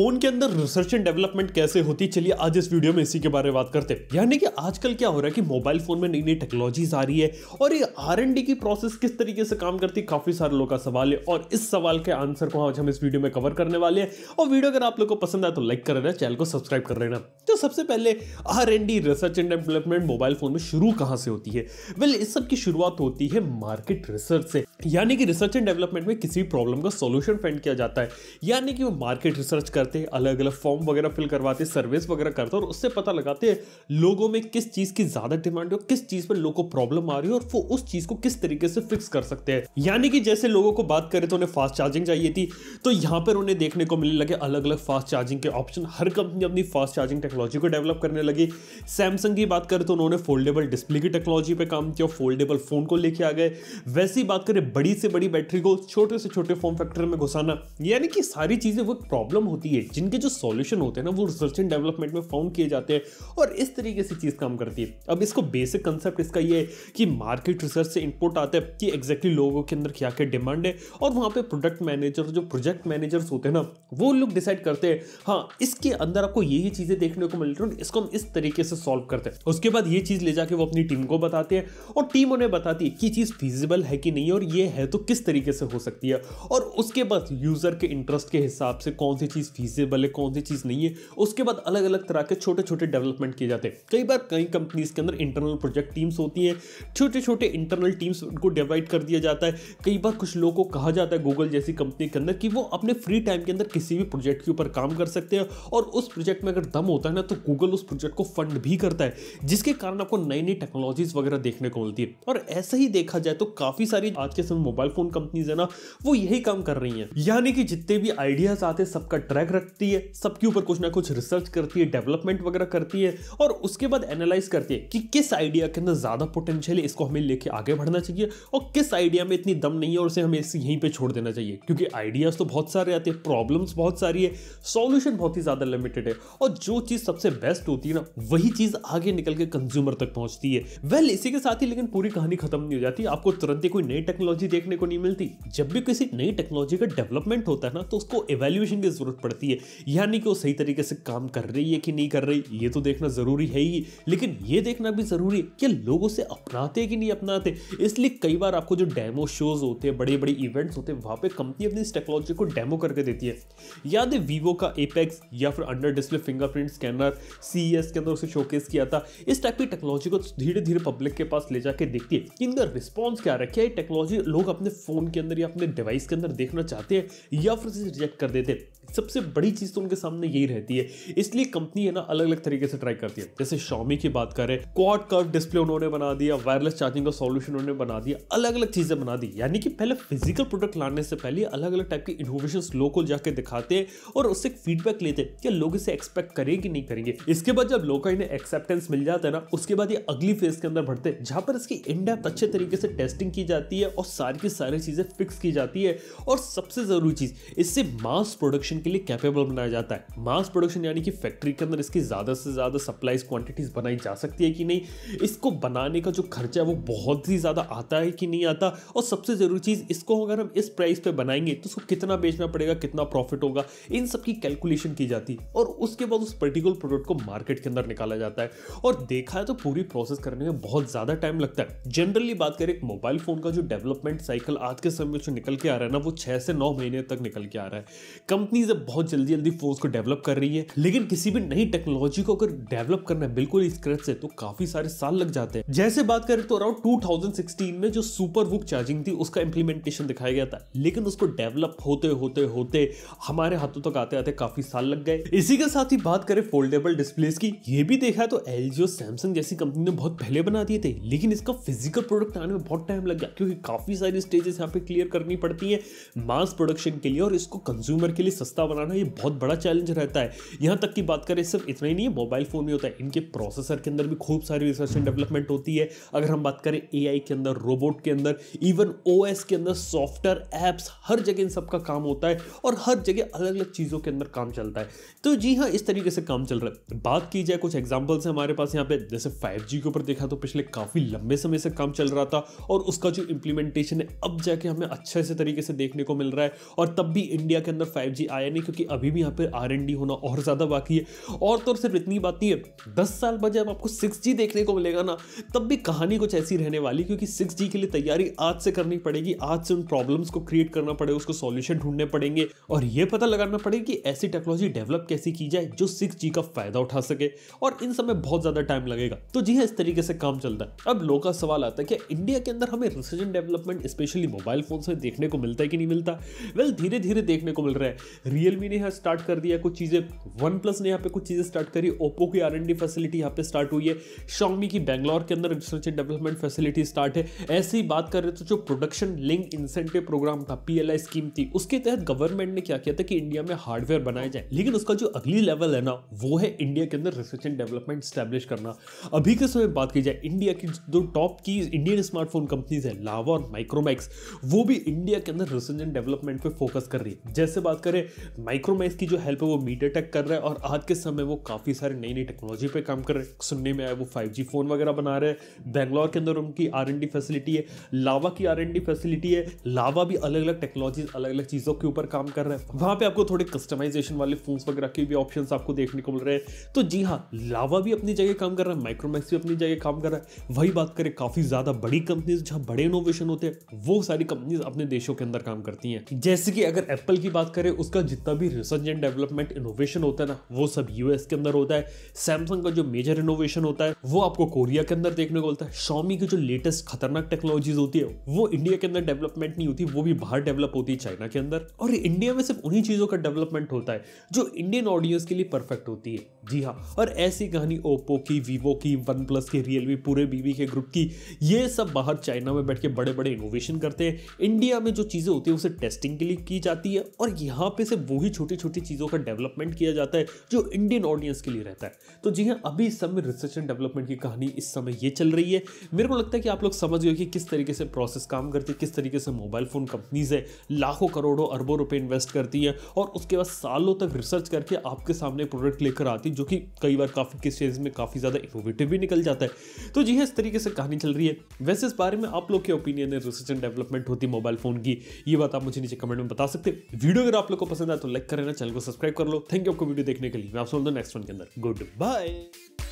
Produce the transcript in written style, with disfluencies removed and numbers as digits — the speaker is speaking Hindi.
फोन के अंदर रिसर्च एंड डेवलपमेंट कैसे होती है, चलिए आज इस वीडियो में इसी के बारे में बात करते हैं। यानी कि आजकल क्या हो रहा है कि मोबाइल फोन में नई नई टेक्नोलॉजीज आ रही है और ये R&D की प्रोसेस किस तरीके से काम करती है, काफी सारे लोगों का सवाल है और इस सवाल के आंसर को आज हम इस वीडियो में कवर करने वाले हैं। और वीडियो अगर आप लोग को पसंद आए तो लाइक कर लेना, चैनल को सब्सक्राइब कर लेना। तो सबसे पहले R&D research and development mobile phone में शुरू कहां से होती है? वेल, इस सब की शुरुआत होती है मार्केट रिसर्च से। यानी कि रिसर्च एंड डेवलपमेंट में किसी प्रॉब्लम का सॉल्यूशन फाइंड किया जाता है, यानी कि वो मार्केट रिसर्च करते हैं, अलग अलग फॉर्म वगैरह फिल करवाते हैं, सर्विस वगैरह करते हैं और उससे पता लगाते हैं लोगों में किस चीज की ज्यादा डिमांड है और किस चीज पर लोगों को प्रॉब्लम आ रही है और वो उस चीज को किस तरीके से फिक्स कर सकते हैं। यानी कि जैसे लोगों को बात करें तो उन्हें फास्ट चार्जिंग चाहिए थी, तो यहां पर उन्हें देखने को मिलने लगे अलग अलग फास्ट चार्जिंग के ऑप्शन। हर कंपनी अपनी फास्ट चार्जिंग टेक्नोलॉजी को डेवलप करने लगी। सैमसंग की बात करें तो उन्होंने फोल्डेबल डिस्प्ले की टेक्नोलॉजी पे काम किया, फोल्डेबल फोन को लेके आ गए। वैसी बात करें बड़ी से बड़ी बैटरी को छोटे से छोटे फॉर्म फैक्टर में घुसाना, यानी कि सारी चीजें वो प्रॉब्लम होती है जिनके जो सॉल्यूशन होते हैं ना वो रिसर्च एंड डेवलपमेंट में फाउंड किए जाते हैं और इस तरीके से चीज काम करती है। अब इसको बेसिक कंसेप्ट इसका ये है कि मार्केट रिसर्च से इनपुट आता है कि एग्जैक्टली लोगों के अंदर क्या क्या डिमांड है और वहां पे प्रोडक्ट मैनेजर जो प्रोजेक्ट मैनेजर्स होते हैं ना वो लोग डिसाइड करते हैं, हाँ इसके अंदर आपको यही चीजें देखने को मिल रही है, इसको हम इस तरीके से सॉल्व करते हैं। उसके बाद ये चीज ले जाके वो अपनी टीम को बताते हैं और टीम उन्हें बताती है कि चीज फीजिबल है कि नहीं और ये है तो किस तरीके से हो सकती है। और उसके बाद यूजर के इंटरेस्ट के हिसाब से कौन सी चीज फीजिबल है कौन सी चीज नहीं है, उसके बाद अलग अलग तरह के छोटे छोटे डेवलपमेंट किए जाते हैं। कई बार कई कंपनीज के अंदर इंटरनल प्रोजेक्ट टीम्स होती हैं, छोटे छोटे इंटरनल टीम्स को डिवाइड कर दिया जाता है। कई बार कुछ लोगों को कहा जाता है गूगल जैसी कंपनी के अंदर कि वो अपने फ्री टाइम के अंदर किसी भी प्रोजेक्ट के ऊपर काम कर सकते हैं और उस प्रोजेक्ट में अगर दम होता है ना तो गूगल उस प्रोजेक्ट को फंड भी करता है, जिसके कारण आपको नई नई टेक्नोलॉजीज वगैरह देखने को मिलती है। और ऐसा ही देखा जाए तो काफी सारी आज के समय मोबाइल फोन कंपनीज है ना वो यही काम कर रही हैं, यानी कि जितने भी आइडियाज आते हैं सबका ट्रैक रखती है, सबके ऊपर कुछ ना कुछ रिसर्च करती है, डेवलपमेंट वगैरह करती है और उसके बाद एनालाइज करती है कि किस आइडिया के अंदर ज्यादा पोटेंशियल है, इसको हमें लेके आगे बढ़ना चाहिए और किस आइडिया में इतनी दम नहीं है और उसे हमें इसे यहीं पे छोड़ देना चाहिए। क्योंकि आइडियाज तो बहुत सारे आते हैं, प्रॉब्लम्स बहुत सारी है, सॉल्यूशन बहुत ही ज्यादा लिमिटेड है और जो चीज सबसे बेस्ट होती है ना वही चीज आगे निकल के कंज्यूमर तक पहुंचती है। वेल, इसी के साथ ही लेकिन पूरी कहानी खत्म नहीं हो जाती, आपको तुरंत ही कोई नई टेक्नोलॉजी देखने को नहीं मिलती। जब भी किसी नई टेक्नोलॉजी का डेवलपमेंट होता है ना तो उसको इवैल्यूएशन की जरूरत पड़ती है, यानी कि वो सही तरीके से काम कर रही है कि नहीं कर रही, ये तो देखना जरूरी है ही, लेकिन ये देखना भी जरूरी है कि लोग उसे अपनाते कि नहीं अपनाते। इसलिए कई बार आपको जो डेमो शोज होते हैं, बड़े बड़े इवेंट्स होते हैं, वहां पे कंपनी अपनी इस टेक्नोलॉजी को डेमो करके देती है। याद है वीवो का एपेक्स या फिर under display fingerprint scanner CES के अंदर उसे शोकेस किया था। इस टाइप की टेक्नोलॉजी को धीरे धीरे पब्लिक के पास ले जाके देखती है कि इनका रिस्पॉन्स क्या रहा है, ये टेक्नोलॉजी लोग अपने फोन के अंदर या अपने डिवाइस के अंदर देखना चाहते हैं या फिर रिजेक्ट कर देते हैं। सबसे बड़ी चीज तो उनके सामने यही रहती है, इसलिए कंपनी है ना अलग अलग तरीके से ट्राई करती है। जैसे Xiaomi की बात करें, क्वाड कर्व डिस्प्ले उन्होंने बना दिया, वायरलेस चार्जिंग का सॉल्यूशन उन्होंने बना दिया, अलग अलग चीजें बना दी। यानी कि पहले फिजिकल प्रोडक्ट लाने से पहले अलग अलग टाइप की इनोवेशंस लोग को जाके दिखाते हैं और उससे फीडबैक लेते हैं कि लोग इसे एक्सपेक्ट करेंगे कि नहीं करेंगे। इसके बाद जब लोगों को इन्हें एक्सेप्टेंस मिल जाता है ना उसके बाद ये अगली फेज के अंदर बढ़ते हैं जहां पर इसकी इन डेप्थ अच्छे तरीके से टेस्टिंग की जाती है और सारी की सारी चीजें फिक्स की जाती है और सबसे जरूरी चीज इससे मास प्रोडक्शन के लिए कैपेबल बनाया जाता है। मास प्रोडक्शन यानी कि फैक्ट्री के अंदर इसकी ज्यादा से ज्यादा सप्लाईज क्वांटिटीज बनाई जा सकती है कि नहीं, इसको बनाने का जो खर्चा है वो बहुत ही ज्यादा आता है कि नहीं आता, और सबसे जरूरी चीज इसको अगर हम इस प्राइस पे बनाएंगे तो उसको कितना बेचना पड़ेगा, कितना प्रॉफिट होगा, इन सब की कैलकुलेशन की जाती है और उसके बाद उस पर्टिकुलर प्रोडक्ट को मार्केट के अंदर निकाला जाता है। और देखा है तो पूरी प्रोसेस करने में बहुत ज्यादा टाइम लगता है। जनरली बात करें एक मोबाइल फोन का जो डेवलपमेंट साइकिल आज के समय में जो निकल के आ रहा है ना वो 6 से 9 महीने तक निकल के आ रहा है। कंपनीज बहुत जल्दी जल्दी फोन्स को डेवलप कर रही है, लेकिन किसी भी नई टेक्नोलॉजी को अगर डेवलप करना है बिल्कुल स्क्रैच से तो काफी सारे साल लग जाते हैं। जैसे बात करें तो अराउंड 2016 में जो सुपरवुक चार्जिंग थी उसका इंप्लीमेंटेशन दिखाया गया था, लेकिन उसको डेवलप होते होते होते हमारे हाथों तक आते आते काफी साल लग गए। इसी के साथ ही बात करें फोल्डेबल डिस्प्लेस की, ये भी देखा तो LG और सैमसंग जैसी कंपनी ने बहुत पहले बना दिए थे, लेकिन इसका फिजिकल प्रोडक्ट आने में बहुत टाइम लग गया क्योंकि काफी सारी स्टेजेस यहाँ पे क्लियर करनी पड़ती है मास प्रोडक्शन के लिए और इसको कंज्यूमर के लिए सस्ता बनाना ये बहुत बड़ा चैलेंज रहता है। यहाँ तक की बात करें सिर्फ इतना ही नहीं है, मोबाइल फोन में होता है, इनके प्रोसेसर के अंदर भी खूब सारी रिसर्च एंड डेवलपमेंट होती है। अगर हम बात करें AI के अंदर, रोबोट के अंदर, इवन OS के अंदर, सॉफ्टवेयर एप्स, हर जगह इन सबका काम होता है और हर जगह अलग अलग चीजों के अंदर काम चलता है। तो जी हाँ, इस तरीके से काम चल रहा है। बात की जाए कुछ एग्जांपल्स है हमारे पास यहाँ पे, जैसे 5G के ऊपर देखा तो पिछले काफी लंबे समय से काम चल रहा था और उसका जो इंप्लीमेंटेशन है अब जाके हमें अच्छे से तरीके से देखने को मिल रहा है और तब भी इंडिया के अंदर 5G आया नहीं, क्योंकि अभी भी यहाँ पे R&D होना और ज्यादा बाकी है। और तो सिर्फ इतनी बात नहीं है, 10 साल बाद जब आपको 6G देखने को मिलेगा ना, तब भी कहानी कुछ ऐसी रहने वाली, क्योंकि 6G के लिए तैयारी आज से करनी पड़ेगी, आज से उन प्रॉब्लम्स को क्रिएट करना पड़ेगा, उसको सॉल्यूशन ढूंढने पड़ेंगे और ये पता लगाना पड़ेगा कि ऐसी टेक्नोलॉजी डेवलप कैसी की जाए जो 6G का फायदा उठा सके, और इन सब में बहुत ज्यादा टाइम लगेगा। तो जी हाँ, इस तरीके से काम चलता है। अब लोगों का सवाल आता है कि इंडिया के अंदर हमें research and development specially mobile phone में देखने को मिलता है कि नहीं मिलता। वेल, धीरे धीरे देखने को मिल रहा है। रियलमी ने यहाँ स्टार्ट कर दिया कुछ चीजें, वन प्लस ने यहाँ पे कुछ चीजें स्टार्ट करी, ओप्पो की R&D फैसिलिटी यहाँ पे स्टार्ट हुई है, Xiaomi की बेंगलोर के अंदर research and development facility start है। ऐसे ही बात कर रहे तो जो प्रोडक्शन लिंक इंसेंटिव प्रोग्राम था, PLI स्कीम थी, उसके तहत गवर्नमेंट ने क्या किया था कि इंडिया में हार्डवेयर बनाया जाए। लेकिन उसका जो अगली लेवल है ना, वो है इंडिया के अंदर रिसर्च एंड डेवलपमेंट स्टैब्लिश करना। अभी के समय बात की जाए, इंडिया की जो टॉप की इंडियन स्मार्टफोन कंपनीज है, लावा और माइक्रोमैक्स, वो भी इंडिया के अंदर रिसर्च एंड डेवलपमेंट पे फोकस कर रही है। जैसे बात करें माइक्रोमैक्स की जो हेल्प है वो मीडियाटेक कर रहा है, और आज के समय वो काफी सारे नई नई टेक्नोलॉजी पे काम कर रहे हैं। सुनने में आया वो 5G फोन वगैरह बना रहे हैं। बेंगलोर के अंदर उनकी R&D फैसिलिटी है, लावा की R&D फैसिलिटी है। लावा भी अलग अलग टेक्नोलॉजीज, अलग अलग चीजों के ऊपर काम कर रहा है। वहां पे आपको थोड़े कस्टमाइजेशन वाले फोन्स वगैरह के भी ऑप्शंस आपको देखने को मिल रहे हैं। तो जी हाँ, लावा भी अपनी जगह काम कर रहा है, माइक्रोमैक्स भी अपनी जगह काम कर रहा है। वही बात करें काफी ज्यादा बड़ी कंपनीज जहां बड़े इनोवेशन होते हैं, वो सारी कंपनीज अपने देशों के अंदर काम करती हैं। जैसे कि अगर एप्पल की बात करें, उसका जितना भी रिसर्च एंड डेवलपमेंट इनोवेशन होता है ना, वो सब US के अंदर होता है। सैमसंग का जो मेजर इनोवेशन होता है वो आपको कोरिया के अंदर देखने को मिलता है। Xiaomi की जो लेटेस्ट खतरनाक टेक्नोलॉजीज होती है वो इंडिया के अंदर डेवलपमेंट नहीं होती, वो भी बाहर डेवलप होती है चाइना के अंदर। और इंडिया में सिर्फ उन्हीं चीजों का डेवलपमेंट होता है जो इंडियन ऑडियंस के लिए परफेक्ट होती है। जी हाँ, और ऐसी कहानी ओप्पो की, वीवो की, वन प्लस की, रियलमी, पूरे BB के ग्रुप की, ये सब बाहर चाइना में बैठ के बड़े बड़े इनोवेशन करते हैं। इंडिया में जो चीजें होती है उसे टेस्टिंग के लिए की जाती है, और यहाँ पे से वही छोटी छोटी चीजों का डेवलपमेंट किया जाता है जो इंडियन ऑडियंस के लिए रहता है। तो जी हाँ, अभी इस समय रिसर्च एंड डेवलपमेंट की कहानी इस समय ये चल रही है। मेरे को लगता है कि आप लोग समझ गए कि किस तरीके से प्रोसेस काम करती है, किस तरीके से मोबाइल फोन कंपनीज है लाखों करोड़ों अरबों रुपए इन्वेस्ट करती है, और उसके बाद सालों तक रिसर्च करके आपके सामने प्रोडक्ट लेकर आती है, जो कि कई बार काफी केसेस में काफी ज्यादा इनोवेटिव भी निकल जाता है। तो जी हाँ, इस तरीके से कहानी चल रही है। वैसे इस बारे में आप लोग के ओपिनियन है, रिसर्च एंड डेवलपमेंट होती है मोबाइल फोन की, ये बात आप मुझे नीचे कमेंट में बता सकते हैं। वीडियो अगर आप लोग को पसंद आए तो लाइक कर लेना, चैनल को सब्सक्राइब कर लो। थैंक यू आपको वीडियो देखने के लिए। मैं आपसे मिलता हूं नेक्स्ट वन के अंदर। Good bye.